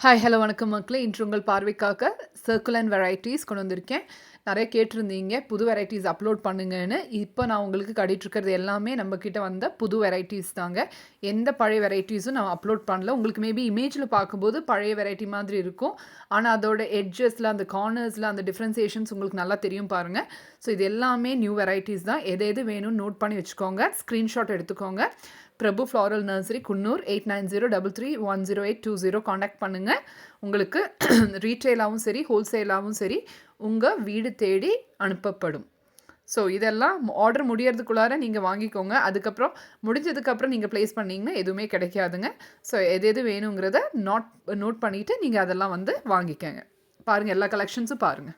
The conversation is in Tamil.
ஹாய் ஹலோ வணக்கம் மக்களே. இன்று உங்கள் பார்வைக்காக சர்க்கிள் அண்ட் வெரைட்டிஸ் கொண்டு வந்திருக்கேன். நிறைய கேட்டிருந்தீங்க புது வெரைட்டிஸ் அப்லோட் பண்ணுங்கன்னு. இப்போ நான் உங்களுக்கு காட்டிகிட்ருக்கிறது எல்லாமே நம்மக்கிட்ட வந்த புது வெரைட்டிஸ் தாங்க. எந்த பழைய வெரைட்டிஸும் நான் அப்லோட் பண்ணல. உங்களுக்கு மேபி இமேஜில் பார்க்கும்போது பழைய வெரைட்டி மாதிரி இருக்கும். ஆனால் அதோட எட்ஜஸில் அந்த கார்னர்ஸில் அந்த டிஃப்ரென்சியேஷன்ஸ் உங்களுக்கு நல்லா தெரியும் பாருங்கள். ஸோ இது எல்லாமே நியூ வெரைட்டிஸ் தான். எது எது வேணும்னு நோட் பண்ணி வச்சுக்கோங்க, ஸ்க்ரீன்ஷாட் எடுத்துக்கோங்க. பிரபு ஃப்ளாரல் நர்சரி, குன்னூர், 8903331080 காண்டாக்ட் பண்ணுங்கள். உங்களுக்கு ரீட்டெயிலாகவும் சரி ஹோல்சேலாகவும் சரி உங்கள் வீடு தேடி அனுப்பப்படும். ஸோ இதெல்லாம் ஆர்டர் முடியறதுக்குள்ளார நீங்கள் வாங்கிக்கோங்க. அதுக்கப்புறம் முடிஞ்சதுக்கப்புறம் நீங்கள் ப்ளேஸ் பண்ணிங்கன்னா எதுவுமே கிடைக்காதுங்க. ஸோ எது எது வேணுங்கிறத நோட் பண்ணிவிட்டு நீங்கள் அதெல்லாம் வந்து வாங்கிக்கோங்க. பாருங்கள், எல்லா கலெக்ஷன்ஸும் பாருங்கள்.